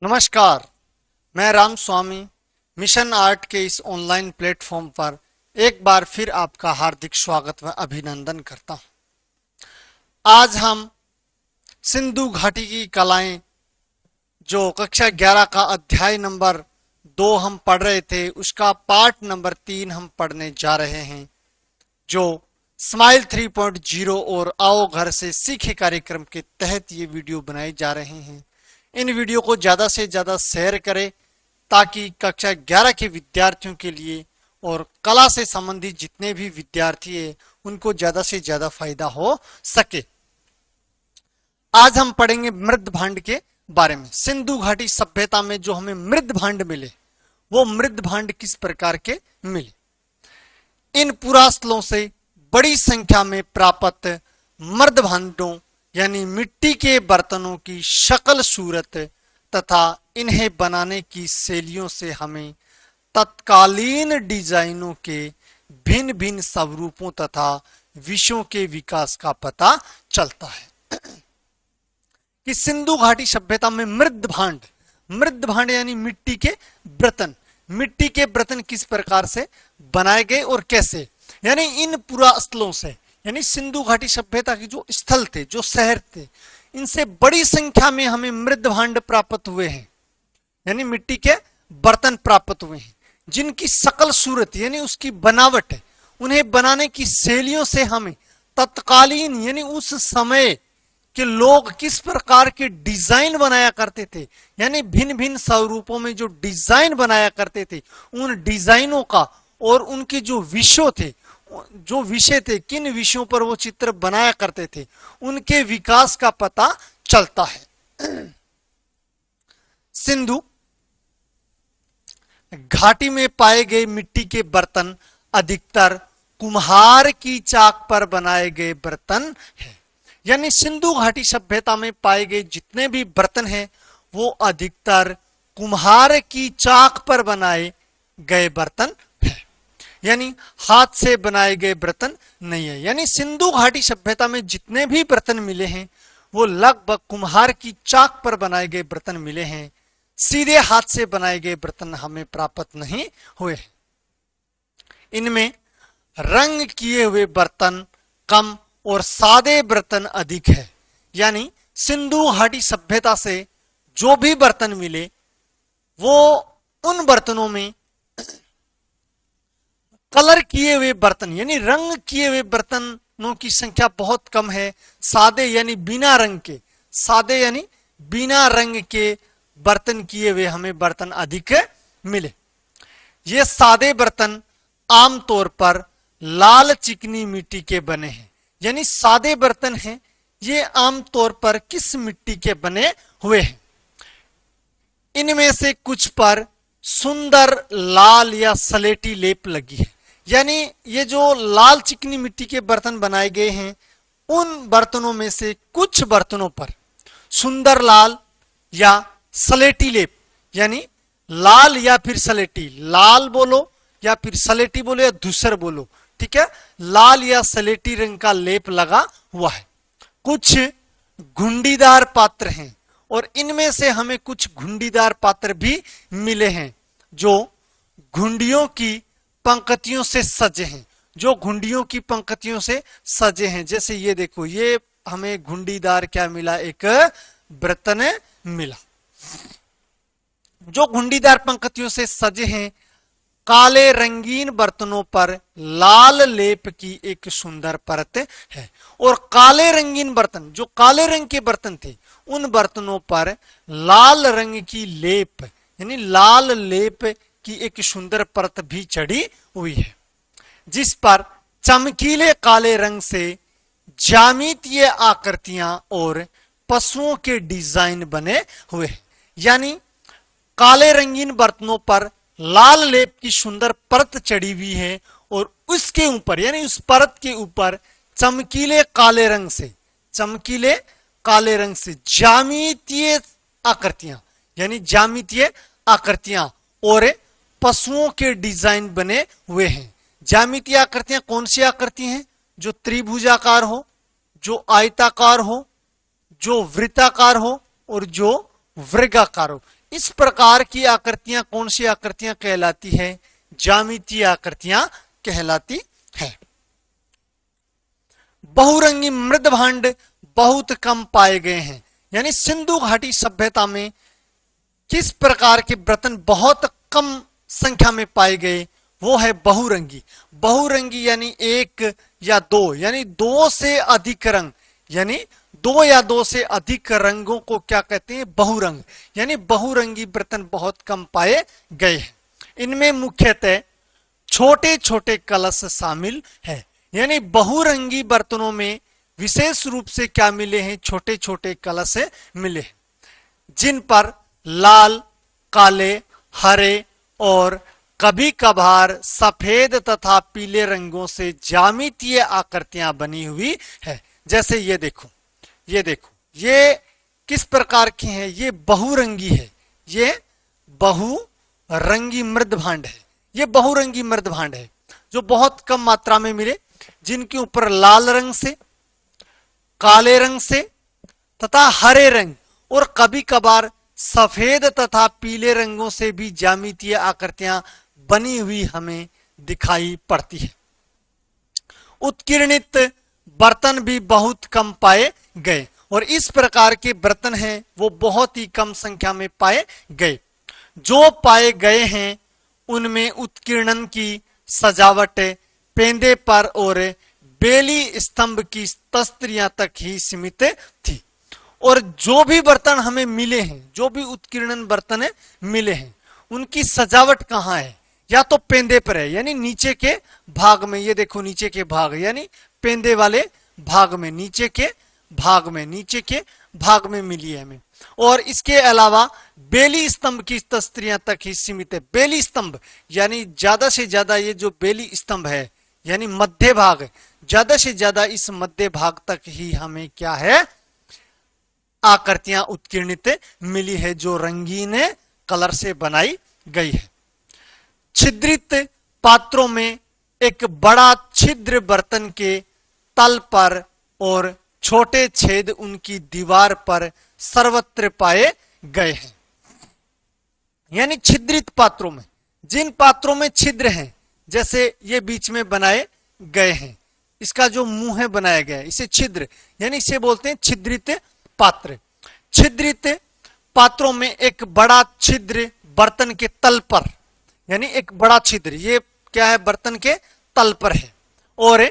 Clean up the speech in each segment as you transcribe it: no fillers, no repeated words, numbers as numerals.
नमस्कार, मैं राम स्वामी mission art के इस ऑनलाइन प्लेटफॉर्म पर एक बार फिर आपका हार्दिक स्वागत व अभिनंदन करता हूं। आज हम सिंधु घाटी की कलाएं जो कक्षा 11 का अध्याय नंबर 2 हम पढ़ रहे थे, उसका पार्ट नंबर 3 हम पढ़ने जा रहे हैं, जो स्माइल 3.0 और आओ घर से सीखे कार्यक्रम के तहत ये वीडियो बनाए जा रहे हैं। इन वीडियो को ज्यादा से ज्यादा शेयर करें ताकि कक्षा 11 के विद्यार्थियों के लिए और कला से संबंधित जितने भी विद्यार्थी हैं उनको ज्यादा से ज्यादा फायदा हो सके। आज हम पढ़ेंगे मृद भांड के बारे में। सिंधु घाटी सभ्यता में जो हमें मृद भांड मिले, वो मृद भांड किस प्रकार के मिले। इन पुरास्थलों से बड़ी संख्या में प्राप्त मृद भांडों यानी मिट्टी के बर्तनों की शक्ल सूरत तथा इन्हें बनाने की शैलियों से हमें तत्कालीन डिजाइनों के भिन्न भिन्न स्वरूपों तथा विषयों के विकास का पता चलता है कि सिंधु घाटी सभ्यता में मृद भांड यानी मिट्टी के बर्तन किस प्रकार से बनाए गए और कैसे। यानी इन पुरास्थलों से, यानी सिंधु घाटी सभ्यता के जो स्थल थे, जो शहर थे, इनसे बड़ी संख्या में हमें मृद भांड प्राप्त हुए हैं, यानी मिट्टी के बर्तन प्राप्त हुए हैं, जिनकी शकल सूरत यानी उसकी बनावट है, उन्हें बनाने की शैलियों से हमें तत्कालीन यानी उस समय के लोग किस प्रकार के डिजाइन बनाया करते थे, यानी भिन्न भिन्न स्वरूपों में जो डिजाइन बनाया करते थे, उन डिजाइनों का और उनके जो विषय थे, किन विषयों पर वो चित्र बनाया करते थे, उनके विकास का पता चलता है। सिंधु घाटी में पाए गए मिट्टी के बर्तन अधिकतर कुम्हार की चाक पर बनाए गए बर्तन हैं। यानी सिंधु घाटी सभ्यता में पाए गए जितने भी बर्तन हैं, वो अधिकतर कुम्हार की चाक पर बनाए गए बर्तन हैं, यानी हाथ से बनाए गए बर्तन नहीं है। यानी सिंधु घाटी सभ्यता में जितने भी बर्तन मिले हैं, वो लगभग कुम्हार की चाक पर बनाए गए बर्तन मिले हैं, सीधे हाथ से बनाए गए बर्तन हमें प्राप्त नहीं हुए। इनमें रंग किए हुए बर्तन कम और सादे बर्तन अधिक है। यानी सिंधु घाटी सभ्यता से जो भी बर्तन मिले, वो उन बर्तनों में कलर किए हुए बर्तन यानी रंग किए हुए बर्तनों की संख्या बहुत कम है। सादे यानी बिना रंग के बर्तन किए हुए हमें बर्तन अधिक मिले। ये सादे बर्तन आमतौर पर लाल चिकनी मिट्टी के बने हैं। यानी सादे बर्तन हैं, ये आमतौर पर किस मिट्टी के बने हुए हैं। इनमें से कुछ पर सुंदर लाल या सलेटी लेप लगी है। यानी ये जो लाल चिकनी मिट्टी के बर्तन बनाए गए हैं, उन बर्तनों में से कुछ बर्तनों पर सुंदर लाल या सलेटी लेप, यानी लाल या फिर सलेटी, लाल बोलो या फिर सलेटी बोलो या धूसर बोलो, ठीक है, लाल या सलेटी रंग का लेप लगा हुआ है। कुछ घुंडीदार पात्र हैं और इनमें से हमें कुछ घुंडीदार पात्र भी मिले हैं जो घुंडियों की पंक्तियों से सजे हैं, जैसे ये देखो, ये हमें घुंडीदार क्या मिला, एक बर्तन मिला जो घुंडीदार पंक्तियों से सजे हैं। काले रंगीन बर्तनों पर लाल लेप की एक सुंदर परत है और काले रंगीन बर्तन, जो काले रंग के बर्तन थे, उन बर्तनों पर लाल रंग की लेप यानी लाल लेप की एक सुंदर परत भी चढ़ी हुई है, जिस पर चमकीले काले रंग से ज्यामितीय आकृतियां और पशुओं के डिजाइन बने हुए हैं। यानी काले रंगीन बर्तनों पर लाल लेप की सुंदर परत चढ़ी हुई है और उसके ऊपर यानी उस परत के ऊपर चमकीले काले रंग से ज्यामितीय आकृतियां और पशुओं के डिजाइन बने हुए हैं। ज्यामितीय आकृतियां कौन सी आकृति हैं? जो त्रिभुजाकार हो, जो आयताकार हो, जो वृत्ताकार हो और जो वर्गाकारों। इस प्रकार की आकृतियां कौन सी आकृतियां कहलाती है? ज्यामितीय आकृतियां कहलाती है। बहुरंगी मृद भांड बहुत कम पाए गए हैं। यानी सिंधु घाटी सभ्यता में किस प्रकार के बर्तन बहुत कम संख्या में पाए गए? वो है बहुरंगी। बहुरंगी यानी एक या दो, यानी दो से अधिक रंग, यानी दो या दो से अधिक रंगों को क्या कहते हैं? बहुरंग। यानी बहुरंगी बर्तन बहुत कम पाए गए हैं। इनमें मुख्यतः छोटे छोटे कलश शामिल है। यानी बहुरंगी बर्तनों में विशेष रूप से क्या मिले हैं? छोटे छोटे कलश मिले हैं, जिन पर लाल, काले, हरे और कभी कभार सफेद तथा पीले रंगों से ज्यामितीय आकृतियां बनी हुई है। जैसे ये देखो, ये देखो, ये किस प्रकार की है? ये बहुरंगी है, ये बहुरंगी मृद भांड है। ये बहुरंगी मृद भांड है जो बहुत कम मात्रा में मिले, जिनके ऊपर लाल रंग से, काले रंग से तथा हरे रंग और कभी कभार सफेद तथा पीले रंगों से भी ज्यामितीय आकृतियां बनी हुई हमें दिखाई पड़ती है। उत्कीर्णित बर्तन भी बहुत कम पाए गए और इस प्रकार के बर्तन हैं वो बहुत ही कम संख्या में पाए गए। जो पाए गए हैं उनमें उत्कीर्णन की सजावट पेंदे पर और बेली स्तंभ की तस्त्रियां तक ही सीमित थी। और जो भी बर्तन हमें मिले हैं, जो भी उत्कीर्णन बर्तन मिले हैं, उनकी सजावट कहाँ है? या तो पेंदे पर है, यानी नीचे के भाग में। ये देखो नीचे के भाग, यानी पेंदे वाले भाग में, नीचे के भाग में, नीचे के भाग में मिली है हमें। और इसके अलावा बेली स्तंभ की तस्त्रियां तक ही सीमित है। बेली स्तंभ यानी ज्यादा से ज्यादा ये जो बेली स्तंभ है, यानी मध्य भाग, ज्यादा से ज्यादा इस मध्य भाग तक ही हमें क्या है? आकृतियां उत्कीर्णित मिली है, जो रंगीन कलर से बनाई गई है। छिद्रित पात्रों में एक बड़ा छिद्र बर्तन के तल पर और छोटे छेद उनकी दीवार पर सर्वत्र पाए गए हैं। यानी छिद्रित पात्रों में, जिन पात्रों में छिद्र हैं, जैसे ये बीच में बनाए गए हैं, इसका जो मुंह है बनाया गया है, इसे छिद्र, यानी इसे बोलते हैं छिद्रित पात्र। छिद्रित पात्रों में एक बड़ा छिद्र बर्तन के तल पर, यानी एक बड़ा छिद्र, ये क्या है? बर्तन के तल पर है, और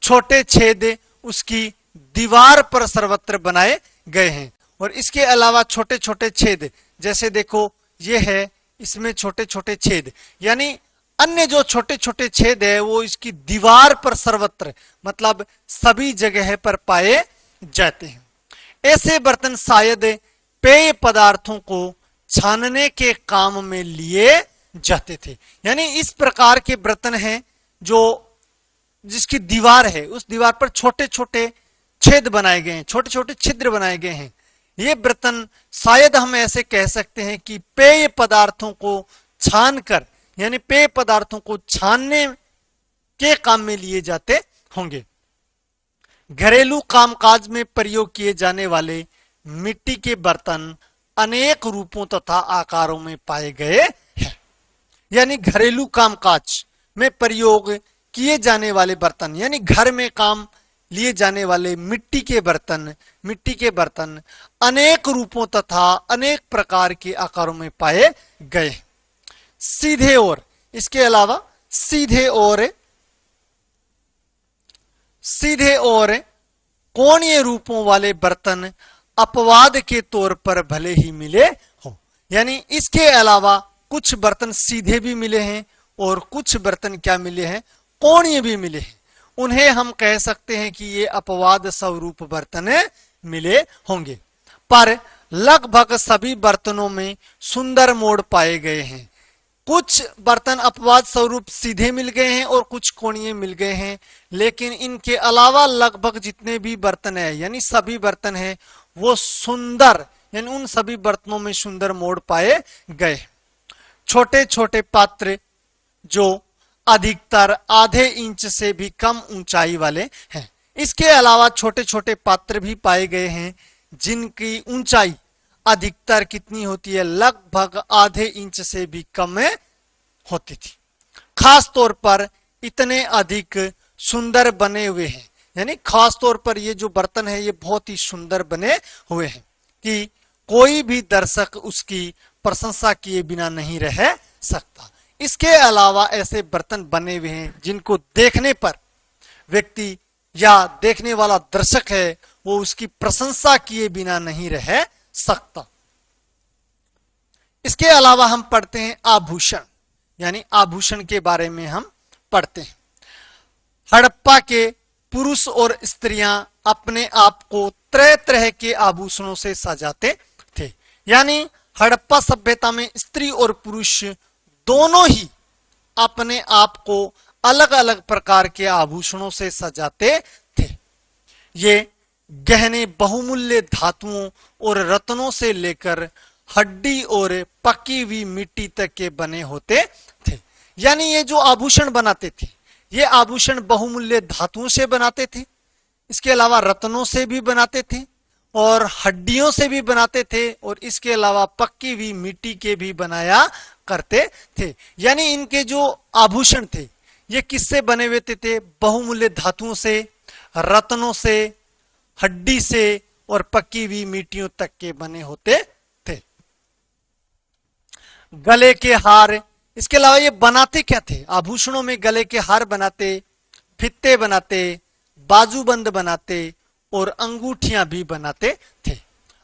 छोटे छेद उसकी दीवार पर सर्वत्र बनाए गए हैं। और इसके अलावा छोटे छोटे छेद, जैसे देखो ये है, इसमें छोटे छोटे छेद, यानी अन्य जो छोटे छोटे छेद है वो इसकी दीवार पर सर्वत्र, मतलब सभी जगह पर पाए जाते हैं। ऐसे बर्तन शायद पेय पदार्थों को छानने के काम में लिए जाते थे। यानी इस प्रकार के बर्तन हैं जो जिसकी दीवार है, उस दीवार पर छोटे छोटे छेद बनाए गए हैं, छोटे छोटे छिद्र बनाए गए हैं। ये बर्तन शायद हम ऐसे कह सकते हैं कि पेय पदार्थों को छानकर, यानी पेय पदार्थों को छानने के काम में लिए जाते होंगे। घरेलू कामकाज में प्रयोग किए जाने वाले मिट्टी के बर्तन अनेक रूपों तथा आकारों में पाए गए हैं। यानी घरेलू कामकाज में प्रयोग किए जाने वाले बर्तन, यानी घर में काम लिए जाने वाले मिट्टी के बर्तन अनेक रूपों तथा अनेक प्रकार के आकारों में पाए गए। सीधे और, इसके अलावा सीधे और कोणीय रूपों वाले बर्तन अपवाद के तौर पर भले ही मिले हो। यानी इसके अलावा कुछ बर्तन सीधे भी मिले हैं और कुछ बर्तन क्या मिले हैं? कोणीय भी मिले हैं। उन्हें हम कह सकते हैं कि ये अपवाद स्वरूप बर्तन मिले होंगे। पर लगभग सभी बर्तनों में सुंदर मोड़ पाए गए हैं। कुछ बर्तन अपवाद स्वरूप सीधे मिल गए हैं और कुछ कोणीय मिल गए हैं, लेकिन इनके अलावा लगभग जितने भी बर्तन है, यानी सभी बर्तन हैं, वो सुंदर, यानी उन सभी बर्तनों में सुंदर मोड़ पाए गए। छोटे छोटे पात्र जो अधिकतर आधे इंच से भी कम ऊंचाई वाले हैं। इसके अलावा छोटे छोटे पात्र भी पाए गए हैं जिनकी ऊंचाई अधिकतर कितनी होती है, लगभग आधे इंच से भी कम होती थी। खास तौर पर इतने अधिक सुंदर बने हुए हैं, यानी खास तौर पर ये जो बर्तन है ये बहुत ही सुंदर बने हुए हैं कि कोई भी दर्शक उसकी प्रशंसा किए बिना नहीं रह सकता। इसके अलावा ऐसे बर्तन बने हुए हैं जिनको देखने पर व्यक्ति या देखने वाला दर्शक है वो उसकी प्रशंसा किए बिना नहीं रह सकता। इसके अलावा हम पढ़ते हैं आभूषण, यानी आभूषण के बारे में हम पढ़ते हैं। हड़प्पा के पुरुष और स्त्रियां अपने आप को तरह तरह के आभूषणों से सजाते थे, यानी हड़प्पा सभ्यता में स्त्री और पुरुष दोनों ही अपने आप को अलग अलग प्रकार के आभूषणों से सजाते थे। ये गहने बहुमूल्य धातुओं और रत्नों से लेकर हड्डी और पकी हुई मिट्टी तक के बने होते थे। यानी ये जो आभूषण बनाते थे ये आभूषण बहुमूल्य धातुओं से बनाते थे, इसके अलावा रत्नों से भी बनाते थे और हड्डियों से भी बनाते थे और इसके अलावा पक्की हुई मिट्टी के भी बनाया करते थे। यानी इनके जो आभूषण थे ये किससे बने हुए थे, बहुमूल्य धातुओं से, रत्नों से, हड्डी से और पकी हुई मिट्टियों तक के बने होते थे। गले के हार, इसके अलावा ये बनाते क्या थे, आभूषणों में गले के हार बनाते, फित्ते बनाते, बाजूबंद बनाते और अंगूठियां भी बनाते थे।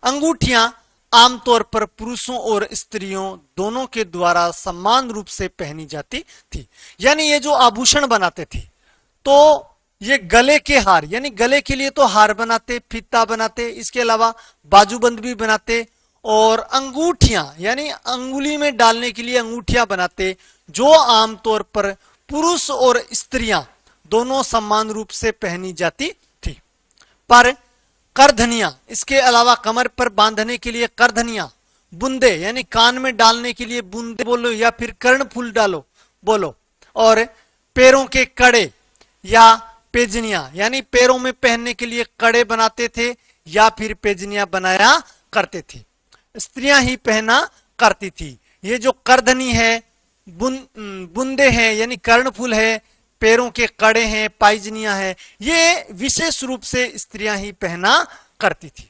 अंगूठियां आमतौर पर पुरुषों और स्त्रियों दोनों के द्वारा समान रूप से पहनी जाती थी। यानी ये जो आभूषण बनाते थे तो ये गले के हार, यानी गले के लिए तो हार बनाते, फीता बनाते, इसके अलावा बाजूबंद भी बनाते और अंगूठियां यानी अंगुली में डालने के लिए अंगूठियां बनाते, जो आमतौर पर पुरुष और स्त्रियां दोनों समान रूप से पहनी जाती थी। पर करधनियां, इसके अलावा कमर पर बांधने के लिए करधनियां, बुंदे यानी कान में डालने के लिए बूंदे बोलो या फिर कर्णफूल डालो बोलो, और पैरों के कड़े या पेजनियां यानी पैरों में पहनने के लिए कड़े बनाते थे या फिर पेजनियां बनाया करते थे, स्त्रियां ही पहना करती थी। ये जो करधनी है, बुंदे हैं यानी कर्णफूल है, पैरों के कड़े हैं, पायजनियां हैं, ये विशेष रूप से स्त्रियां ही पहना करती थी।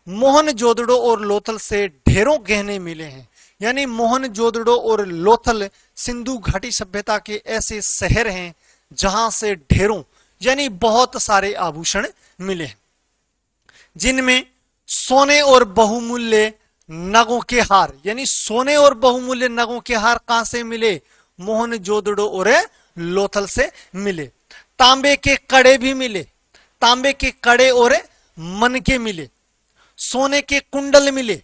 मोहनजोदड़ो और लोथल से ढेरों गहने मिले हैं, यानी मोहनजोदड़ो और लोथल सिंधु घाटी सभ्यता के ऐसे शहर हैं जहां से ढेरों यानी बहुत सारे आभूषण मिले हैं, जिनमें सोने और बहुमूल्य नगों के हार, यानी सोने और बहुमूल्य नगों के हार कहां से मिले, मोहनजोदड़ो और लोथल से मिले। तांबे के कड़े भी मिले, तांबे के कड़े और मनके मिले, सोने के कुंडल मिले,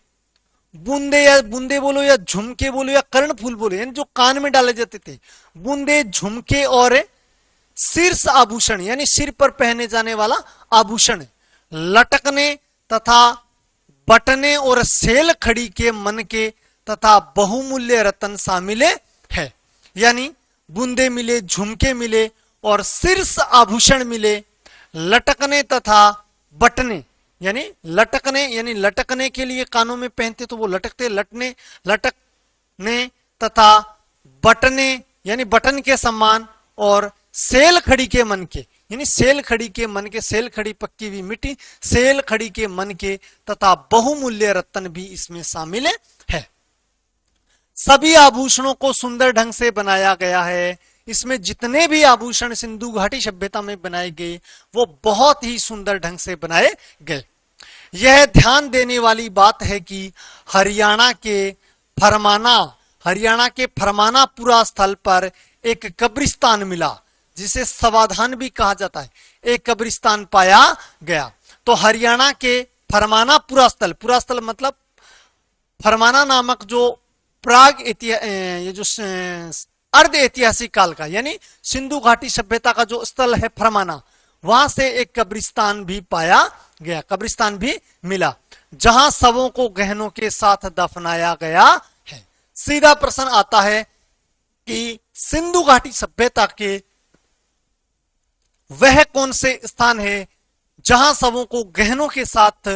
बूंदे बोलो या झुमके बोलो या कर्णफूल बोलो, यानी जो कान में डाले जाते थे, बूंदे, झुमके और शीर्ष आभूषण यानी सिर पर पहने जाने वाला आभूषण, लटकने तथा बटने और सेल खड़ी के मनके तथा बहुमूल्य रत्न शामिल है। यानी बूंदे मिले, झुमके मिले और शीर्ष आभूषण मिले, लटकने तथा बटने यानी लटकने के लिए कानों में पहनते तो वो लटकते, लटकने तथा बटने यानी बटन के समान, और सेल खड़ी के मन के यानी सेल खड़ी के मन के, सेल खड़ी पक्की हुई मिट्टी, सेल खड़ी के मन के तथा बहुमूल्य रत्न भी इसमें शामिल है। सभी आभूषणों को सुंदर ढंग से बनाया गया है। इसमें जितने भी आभूषण सिंधु घाटी सभ्यता में बनाए गए वो बहुत ही सुंदर ढंग से बनाए गए। यह ध्यान देने वाली बात है कि हरियाणा के फरमाना पुरा स्थल पर एक कब्रिस्तान मिला जिसे समाधान भी कहा जाता है, एक कब्रिस्तान पाया गया। तो हरियाणा के फरमाना पुरा स्थल मतलब फरमाना नामक जो प्राग ये जो अर्ध ऐतिहासिक काल का यानी सिंधु घाटी सभ्यता का जो स्थल है फरमाना, वहां से एक कब्रिस्तान भी पाया गया, कब्रिस्तान भी मिला जहां शवों को गहनों के साथ दफनाया गया है। सीधा प्रश्न आता है कि सिंधु घाटी सभ्यता के वह कौन से स्थान है जहां शवों को गहनों के साथ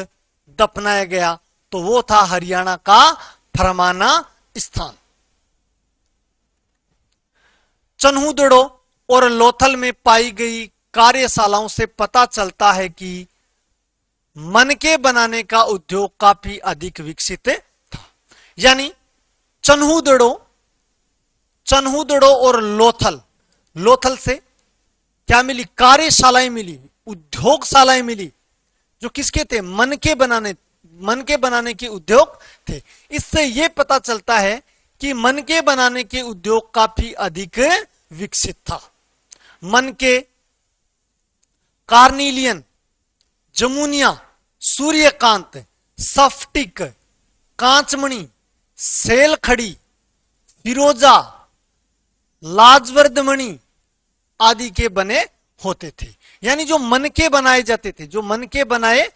दफनाया गया, तो वो था हरियाणा का फरमाना स्थान। चन्हूदड़ो और लोथल में पाई गई कार्यशालाओं से पता चलता है कि मनके बनाने का उद्योग काफी अधिक विकसित था। यानी चन्हूदड़ो और लोथल से क्या मिली? कार्यशालाएं मिली, उद्योगशालाएं मिली, जो किसके थे? मनके बनाने के उद्योग थे। इससे यह पता चलता है कि मनके बनाने के उद्योग काफी अधिक विकसित था। मनके, कार्निलियन, जमुनिया, सूर्यकांत, सफ्टिक, कांचमणि, सेलखड़ी, फिरोजा, लाजवर्दमणि आदि के बने होते थे। यानी जो मनके बनाए जाते थे, जो मोती बनाए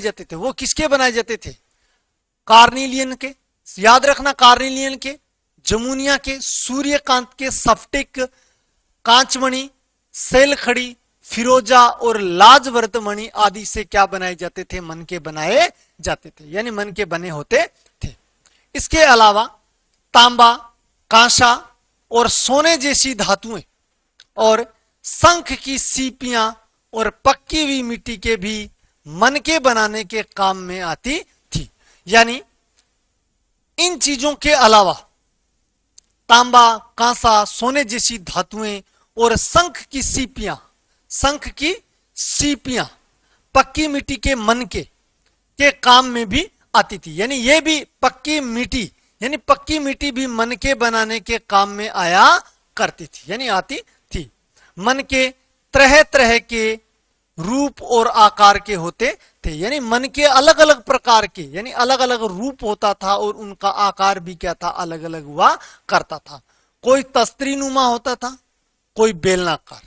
जाते थे, वो किसके बनाए जाते थे? कार्निलियन के, याद रखना, कार्निलियन के, जमुनिया के, सूर्यकांत के, सफ्टिक, कांचमणि, सेलखड़ी, फिरोजा और लाजवर्दमणि आदि से क्या बनाए जाते थे? मनके बनाए जाते थे, यानी मनके बने होते थे। इसके अलावा तांबा, कांसा और सोने जैसी धातुएं और शंख की सीपियां और पक्की हुई मिट्टी के भी मनके बनाने के काम में आती थी। यानी इन चीजों के अलावा तांबा, कांसा, सोने जैसी धातुएं और शंख की सीपियां पक्की मिट्टी के मनके के काम में भी आती थी। यानी ये भी पक्की मिट्टी भी मनके बनाने के काम में आया करती थी, यानी आती थी। मनके तरह तरह के रूप और आकार के होते थे। यानी मनके अलग अलग प्रकार के, यानी अलग अलग रूप होता था और उनका आकार भी क्या था? अलग अलग हुआ करता था। कोई तस्त्री नुमा होता था, कोई बेलनाकार,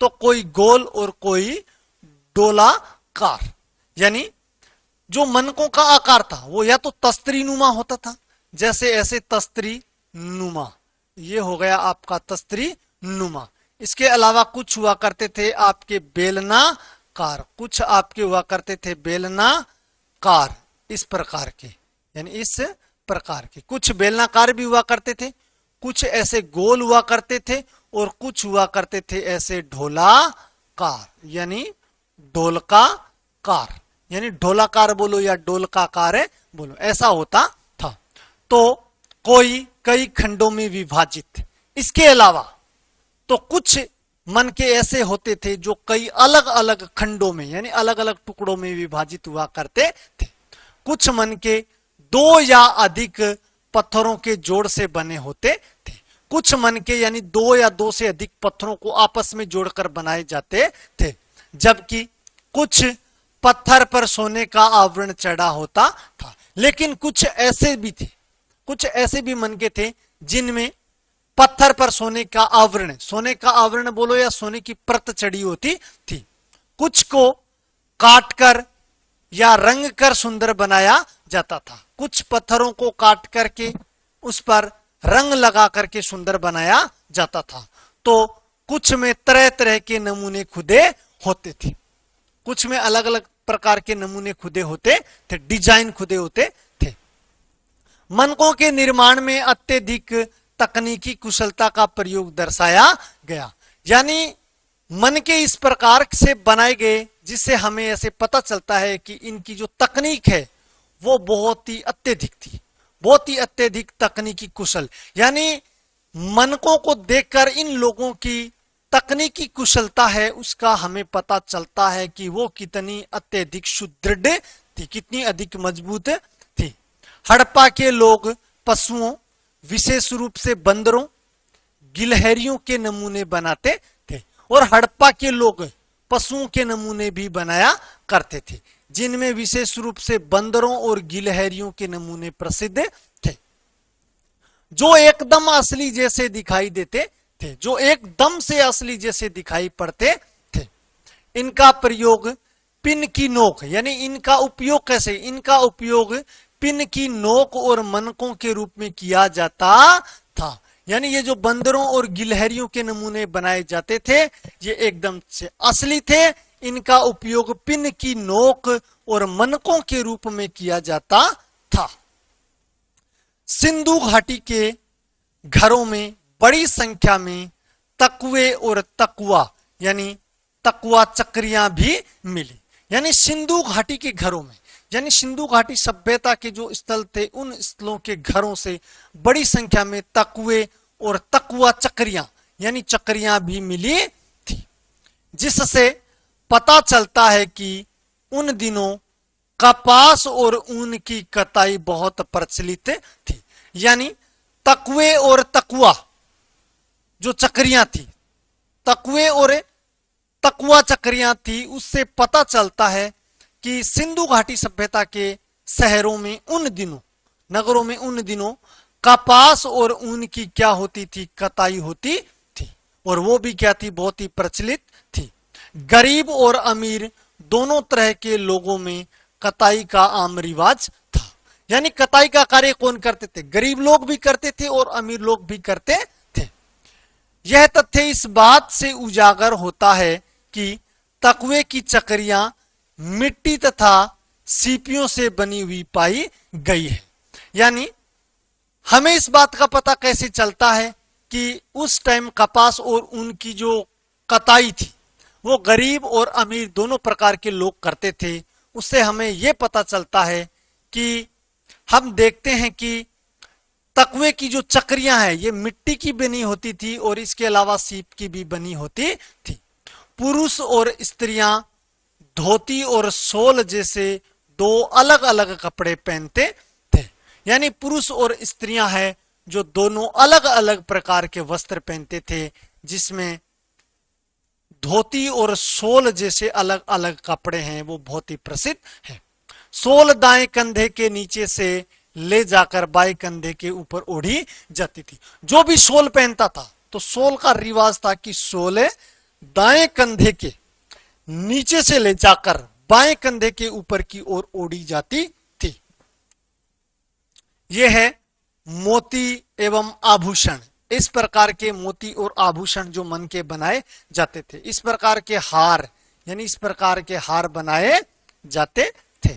तो कोई गोल और कोई डोलाकार। यानी जो मनकों का आकार था वो या तो तस्त्री नुमा होता था, जैसे ऐसे तस्त्री नुमा, ये हो गया आपका तस्त्री नुमा। इसके अलावा कुछ हुआ करते थे आपके बेलनाकार, कुछ आपके हुआ करते थे बेलनाकार, इस प्रकार के, यानी इस प्रकार के। कुछ बेलनाकार भी हुआ करते थे, कुछ ऐसे गोल हुआ करते थे और कुछ हुआ करते थे ऐसे ढोलाकार, यानी ढोलकाकार, यानी ढोलाकार बोलो या डोलकाकार बोलो, ऐसा होता था। तो कोई कई खंडों में विभाजित। इसके अलावा तो कुछ मनके ऐसे होते थे जो कई अलग अलग खंडों में, यानी अलग अलग टुकड़ों में विभाजित हुआ करते थे। कुछ मनके दो या अधिक पत्थरों के जोड़ से बने होते थे। कुछ मनके यानी दो या दो से अधिक पत्थरों को आपस में जोड़कर बनाए जाते थे, जबकि कुछ पत्थर पर सोने का आवरण चढ़ा होता था। लेकिन कुछ ऐसे भी मनके थे जिनमें पत्थर पर सोने का आवरण बोलो या सोने की परत चढ़ी होती थी। कुछ को काटकर या रंग कर सुंदर बनाया जाता था। कुछ पत्थरों को काट करके उस पर रंग लगा करके सुंदर बनाया जाता था। तो कुछ में तरह तरह के नमूने खुदे होते थे, कुछ में अलग अलग प्रकार के नमूने खुदे होते थे, डिजाइन खुदे होते थे। मनकों के निर्माण में अत्यधिक तकनीकी कुशलता का प्रयोग दर्शाया गया। यानी मनके इस प्रकार से बनाए गए जिससे हमें ऐसे पता चलता है कि इनकी जो तकनीक है वो बहुत ही अत्यधिक थी, बहुत ही अत्यधिक तकनीकी कुशल। यानी मनकों को देखकर इन लोगों की तकनीकी कुशलता है उसका हमें पता चलता है कि वो कितनी अत्यधिक सुदृढ़ थी, कितनी अधिक मजबूत थी। हड़प्पा के लोग पशुओं, विशेष रूप से बंदरों, गिलहरियों के नमूने बनाते थे और हड़प्पा के लोग पशुओं के नमूने भी बनाया करते थे, जिनमें विशेष रूप से बंदरों और गिलहरियों के नमूने प्रसिद्ध थे, जो एकदम असली जैसे दिखाई देते थे, जो एकदम से असली जैसे दिखाई पड़ते थे। इनका प्रयोग पिन की नोक, यानी इनका उपयोग कैसे? इनका उपयोग पिन की नोक और मनकों के रूप में किया जाता था। यानी ये जो बंदरों और गिलहरियों के नमूने बनाए जाते थे ये एकदम से असली थे, इनका उपयोग पिन की नोक और मनकों के रूप में किया जाता था। सिंधु घाटी के घरों में बड़ी संख्या में तकुए और तकुआ यानी तकुआ चक्रियां भी मिली। यानी सिंधु घाटी के घरों में, यानी सिंधु घाटी सभ्यता के जो स्थल थे उन स्थलों के घरों से बड़ी संख्या में तकुए और तकुआ चक्रियां यानी चक्रियां भी मिली थी, जिससे पता चलता है कि उन दिनों कपास और ऊन की कताई बहुत प्रचलित थी। यानी तकुए और तकुआ जो चक्रियां थी, तकुए और तकुआ चक्रियां थी, उससे पता चलता है कि सिंधु घाटी सभ्यता के शहरों में उन दिनों, नगरों में उन दिनों कपास और ऊन की क्या होती थी, कताई होती थी, और वो भी क्या थी, बहुत ही प्रचलित थी। गरीब और अमीर दोनों तरह के लोगों में कताई का आम रिवाज था। यानी कताई का कार्य कौन करते थे, गरीब लोग भी करते थे और अमीर लोग भी करते थे। यह तथ्य इस बात से उजागर होता है कि तकुए की चक्रियां मिट्टी तथा सीपियों से बनी हुई पाई गई है। यानी हमें इस बात का पता कैसे चलता है कि उस टाइम कपास और ऊन की जो कताई थी वो गरीब और अमीर दोनों प्रकार के लोग करते थे। उससे हमें यह पता चलता है कि हम देखते हैं कि तकुए की जो चक्रियां हैं ये मिट्टी की बनी होती थी और इसके अलावा सीप की भी बनी होती थी। पुरुष और स्त्रियां धोती और शॉल जैसे दो अलग अलग कपड़े पहनते थे। यानी पुरुष और स्त्रियां हैं जो दोनों अलग अलग प्रकार के वस्त्र पहनते थे, जिसमें धोती और शॉल जैसे अलग अलग कपड़े हैं वो बहुत ही प्रसिद्ध है। शॉल दाएं कंधे के नीचे से ले जाकर बाएं कंधे के ऊपर ओढ़ी जाती थी। जो भी शॉल पहनता था तो शॉल का रिवाज था कि शॉल दाएं कंधे के नीचे से ले जाकर बाएं कंधे के ऊपर की ओर ओढ़ी जाती थी। यह है मोती एवं आभूषण। इस प्रकार के मोती और आभूषण जो मन के बनाए जाते थे, इस प्रकार के हार यानी इस प्रकार के हार बनाए जाते थे।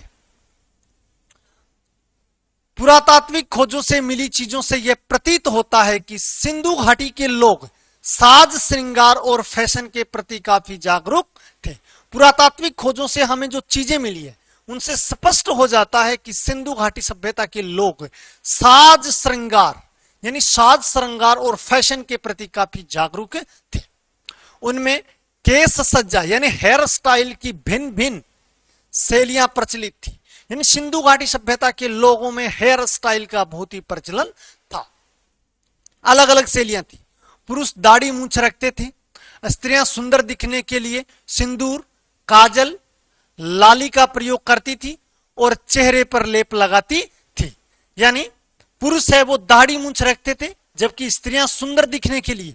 पुरातात्विक खोजों से मिली चीजों से यह प्रतीत होता है कि सिंधु घाटी के लोग साज श्रृंगार और फैशन के प्रति काफी जागरूक थे। पुरातात्विक खोजों से हमें जो चीजें मिली है उनसे स्पष्ट हो जाता है कि सिंधु घाटी सभ्यता के लोग साज श्रृंगार यानी साज श्रृंगार और फैशन के प्रति काफी जागरूक थे। उनमें केस सज्जा यानी हेयर स्टाइल की भिन्न भिन्न शैलियां प्रचलित थी। यानी सिंधु घाटी सभ्यता के लोगों में हेयर स्टाइल का बहुत ही प्रचलन था, अलग अलग शैलियां थी। पुरुष दाढ़ी मूंछ रखते थे, स्त्रियां सुंदर दिखने के लिए सिंदूर, काजल, लाली का प्रयोग करती थी और चेहरे पर लेप लगाती थी। यानी पुरुष है वो दाढ़ी मूंछ रखते थे, जबकि स्त्रियां सुंदर दिखने के लिए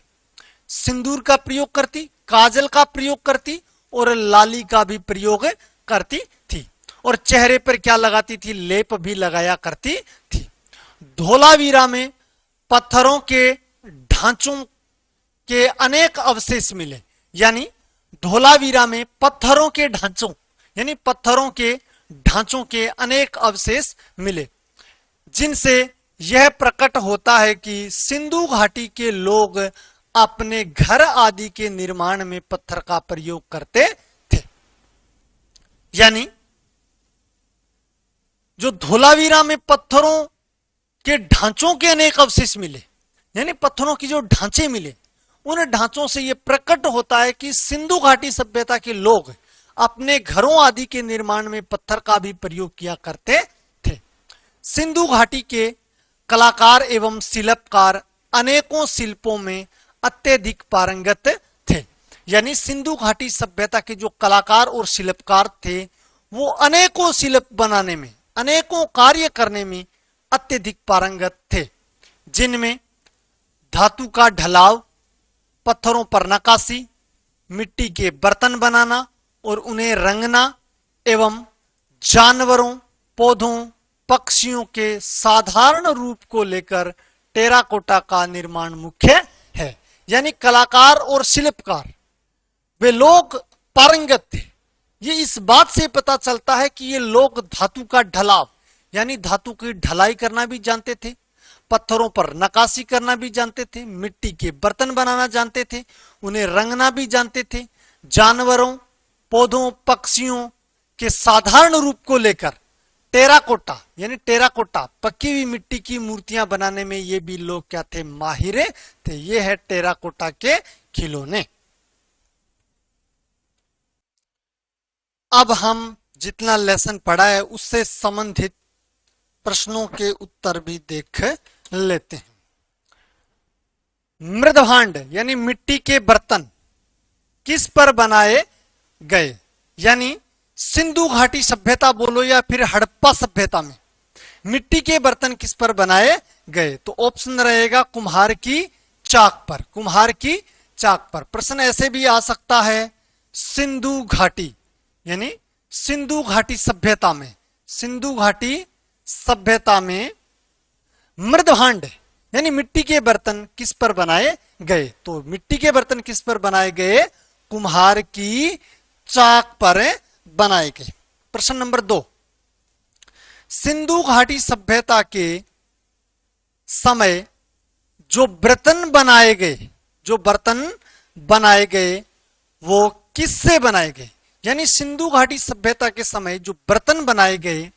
सिंदूर का प्रयोग करती, काजल का प्रयोग करती और लाली का भी प्रयोग करती थी, और चेहरे पर क्या लगाती थी, लेप भी लगाया करती थी। धोलावीरा में पत्थरों के ढांचों के अनेक अवशेष मिले। यानी धोलावीरा में पत्थरों के ढांचों यानी पत्थरों के ढांचों के अनेक अवशेष मिले, जिनसे यह प्रकट होता है कि सिंधु घाटी के लोग अपने घर आदि के निर्माण में पत्थर का प्रयोग करते थे। यानी जो धोलावीरा में पत्थरों के ढांचों के अनेक अवशेष मिले, यानी पत्थरों की जो ढांचे मिले, उन ढांचों से यह प्रकट होता है कि सिंधु घाटी सभ्यता के लोग अपने घरों आदि के निर्माण में पत्थर का भी प्रयोग किया करते थे। सिंधु घाटी के कलाकार एवं शिल्पकार अनेकों शिल्पों में अत्यधिक पारंगत थे। यानी सिंधु घाटी सभ्यता के जो कलाकार और शिल्पकार थे वो अनेकों शिल्प बनाने में, अनेकों कार्य करने में अत्यधिक पारंगत थे, जिनमें धातु का ढलाव, पत्थरों पर नक्काशी, मिट्टी के बर्तन बनाना और उन्हें रंगना एवं जानवरों, पौधों, पक्षियों के साधारण रूप को लेकर टेराकोटा का निर्माण मुख्य है। यानी कलाकार और शिल्पकार वे लोग पारंगत थे, ये इस बात से पता चलता है कि ये लोग धातु का ढलाव यानी धातु की ढलाई करना भी जानते थे, पत्थरों पर नक्काशी करना भी जानते थे, मिट्टी के बर्तन बनाना जानते थे, उन्हें रंगना भी जानते थे, जानवरों, पौधों, पक्षियों के साधारण रूप को लेकर टेराकोटा यानी टेराकोटा पक्की हुई मिट्टी की मूर्तियां बनाने में ये भी लोग क्या थे, माहिर थे। ये है टेराकोटा के खिलौने। अब हम जितना लेसन पढ़ा है उससे संबंधित प्रश्नों के उत्तर भी देख लेते हैं। मृदभांड यानी मिट्टी के बर्तन किस पर बनाए गए, यानी सिंधु घाटी सभ्यता बोलो या फिर हड़प्पा सभ्यता में मिट्टी के बर्तन किस पर बनाए गए? तो ऑप्शन रहेगा कुम्हार की चाक पर, कुम्हार की चाक पर। प्रश्न ऐसे भी आ सकता है सिंधु घाटी यानी सिंधु घाटी सभ्यता में, सिंधु घाटी सभ्यता में मृदभांड यानी मिट्टी के बर्तन किस पर बनाए गए? तो मिट्टी के बर्तन किस पर बनाए गए? कुम्हार की चाक पर बनाए गए। प्रश्न नंबर 2, सिंधु घाटी सभ्यता के समय जो बर्तन बनाए गए, जो बर्तन बनाए गए वो किससे बनाए गए? यानी सिंधु घाटी सभ्यता के समय जो बर्तन बनाए गए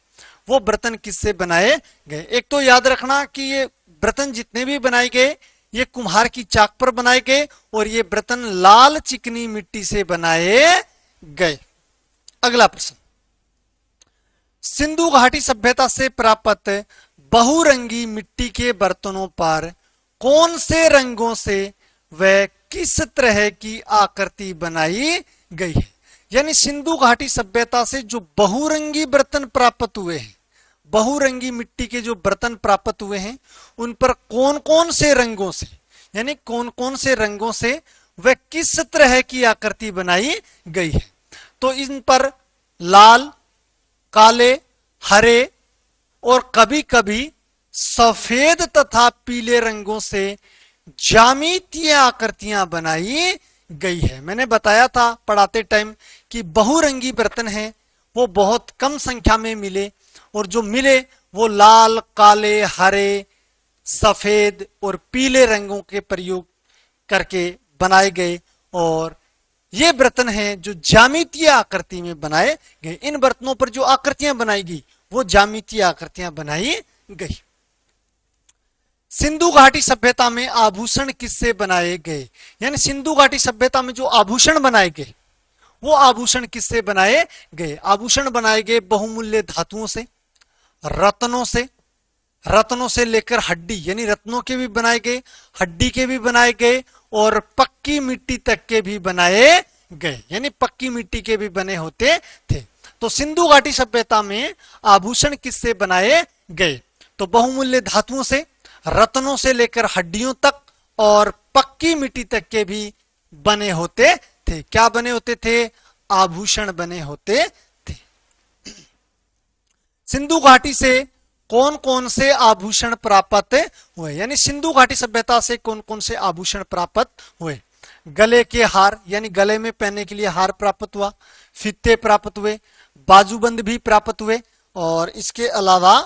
वो बर्तन किससे बनाए गए? एक तो याद रखना कि ये बर्तन जितने भी बनाए गए ये कुम्हार की चाक पर बनाए गए और ये बर्तन लाल चिकनी मिट्टी से बनाए गए। अगला प्रश्न, सिंधु घाटी सभ्यता से प्राप्त बहुरंगी मिट्टी के बर्तनों पर कौन से रंगों से व किस तरह की आकृति बनाई गई है? यानी सिंधु घाटी सभ्यता से जो बहुरंगी बर्तन प्राप्त हुए हैं, बहुरंगी मिट्टी के जो बर्तन प्राप्त हुए हैं उन पर कौन कौन से रंगों से यानी कौन कौन से रंगों से व किस तरह की आकृति बनाई गई है? तो इन पर लाल, काले, हरे और कभी कभी सफेद तथा पीले रंगों से ज्यामितीय आकृतियां बनाई गई है। मैंने बताया था पढ़ाते टाइम कि बहुरंगी बर्तन हैं वो बहुत कम संख्या में मिले और जो मिले वो लाल, काले, हरे, सफेद और पीले रंगों के प्रयोग करके बनाए गए और ये बर्तन हैं जो ज्यामितीय आकृति में बनाए गए। इन बर्तनों पर जो आकृतियां बनाई गई वो ज्यामितीय आकृतियां बनाई गई। सिंधु घाटी सभ्यता में आभूषण किससे बनाए गए? यानी सिंधु घाटी सभ्यता में जो आभूषण बनाए गए वो आभूषण किससे बनाए गए? आभूषण बनाए गए बहुमूल्य धातुओं से, रत्नों से, रत्नों से लेकर हड्डी यानी रत्नों के भी बनाए गए, हड्डी के भी बनाए गए और पक्की मिट्टी तक के भी बनाए गए यानी पक्की मिट्टी के भी बने होते थे। तो सिंधु घाटी सभ्यता में आभूषण किससे बनाए गए? तो बहुमूल्य धातुओं से, रत्नों से लेकर हड्डियों तक और पक्की मिट्टी तक के भी बने होते थे। क्या बने होते थे? आभूषण बने होते थे। सिंधु घाटी से कौन कौन से आभूषण प्राप्त हुए? यानी सिंधु घाटी सभ्यता से कौन कौन से आभूषण प्राप्त हुए? गले के हार यानी गले में पहनने के लिए हार प्राप्त हुआ, फीते प्राप्त हुए, बाजूबंद भी प्राप्त हुए और इसके अलावा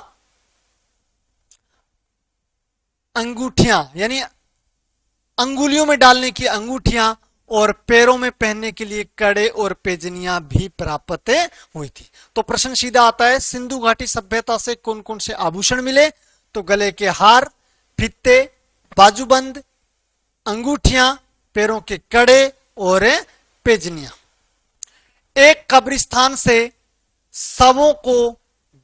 अंगूठियां यानी अंगुलियों में डालने की अंगूठियां और पैरों में पहनने के लिए कड़े और पेजनियां भी प्राप्त हुई थी। तो प्रश्न सीधा आता है सिंधु घाटी सभ्यता से कौन कौन से आभूषण मिले? तो गले के हार, फीते, बाजूबंद, अंगूठियां, पैरों के कड़े और पेजनियां। एक कब्रिस्तान से शवों को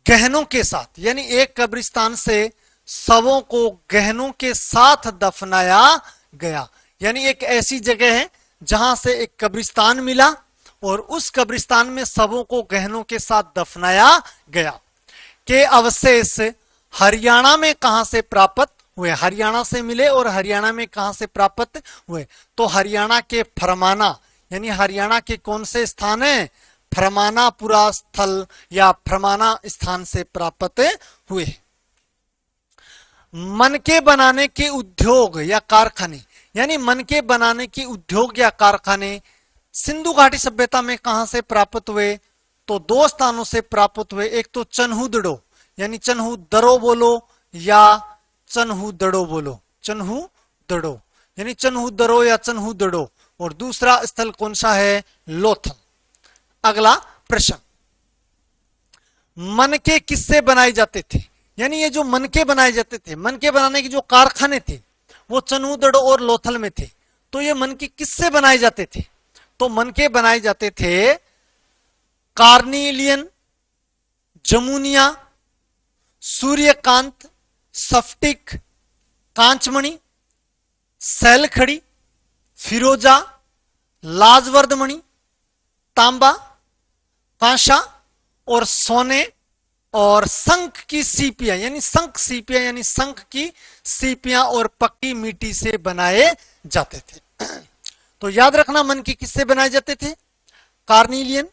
गहनों के साथ यानी एक कब्रिस्तान से शवों को गहनों के साथ दफनाया गया यानी एक ऐसी जगह है जहां से एक कब्रिस्तान मिला और उस कब्रिस्तान में शवों को गहनों के साथ दफनाया गया के अवशेष हरियाणा में कहां से प्राप्त हुए? हरियाणा से मिले और हरियाणा में कहां से प्राप्त हुए? तो हरियाणा के फरमाना यानी हरियाणा के कौन से स्थान है? फरमानापुरा स्थल या फरमाना स्थान से प्राप्त हुए। मनके बनाने के उद्योग या कारखाने यानी मनके बनाने के उद्योग या कारखाने सिंधु घाटी सभ्यता में कहां से प्राप्त हुए? तो दो स्थानों से प्राप्त हुए। एक तो चन्हुदड़ो यानी चन्हुदड़ो बोलो या चन्हुदड़ो बोलो, चन्हुदड़ो यानी चन्हुदड़ो या चन्हुदड़ो। और दूसरा स्थल कौन सा है? लोथल। अगला प्रश्न, मनके किससे बनाए जाते थे? यानी ये जो मनके बनाए जाते थे, मनके बनाने के जो कारखाने थे वो चन्हुदड़ो और लोथल में थे। तो ये मनके किससे बनाए जाते थे? तो मनके बनाए जाते थे कार्निलियन, जमुनिया, सूर्यकांत, स्फटिक, कांचमणि, सैलखड़ी, फिरोजा, लाजवर्दमणि, तांबा, कांसा और सोने और शंख की सीपियां यानी शंख सीपियां यानी शंख की सीपियां और पक्की मिट्टी से बनाए जाते थे। तो याद रखना, मन के किससे बनाए जाते थे? कार्निलियन,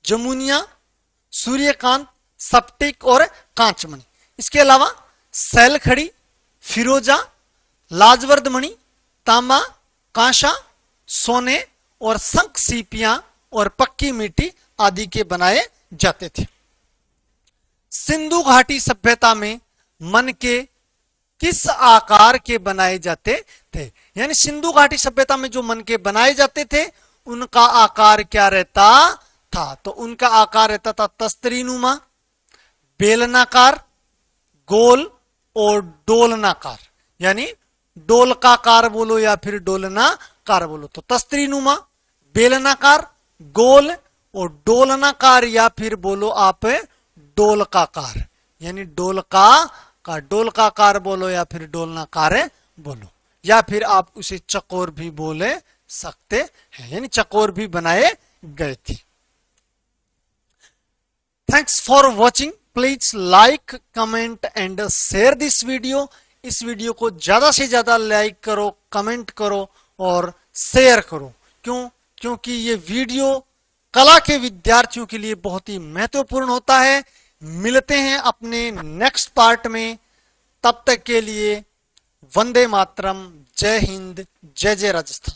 जमुनिया, सूर्यकांत, स्फटिक और कांचमणि। इसके अलावा सैलखड़ी, फिरोजा, लाजवर्दमणि, तांबा, कांसा, सोने और शंख सीपियां और पक्की मिट्टी आदि के बनाए जाते थे। सिंधु घाटी सभ्यता में मनके किस आकार के बनाए जाते थे? यानी सिंधु घाटी सभ्यता में जो मनके बनाए जाते थे उनका आकार क्या रहता था? तो उनका आकार रहता था तस्तरीनुमा, बेलनाकार, गोल और डोलनाकार। यानी डोलकाकार बोलो या फिर डोलनाकार बोलो। तो तस्तरीनुमा, बेलनाकार, गोल और डोलनाकार या फिर बोलो आप डोलकाकार। यानी डोलकाकार बोलो या फिर डोलनाकार बोलो, या फिर आप उसे चकोर भी बोले सकते हैं। यानी चकोर भी बनाए गए थे। Thanks for watching. Please like, comment and share this video. इस वीडियो को ज्यादा से ज्यादा लाइक करो, कमेंट करो और शेयर करो। क्योंकि ये वीडियो कला के विद्यार्थियों के लिए बहुत ही महत्वपूर्ण होता है। मिलते हैं अपने नेक्स्ट पार्ट में। तब तक के लिए वंदे मातरम, जय हिंद, जय जय राजस्थान।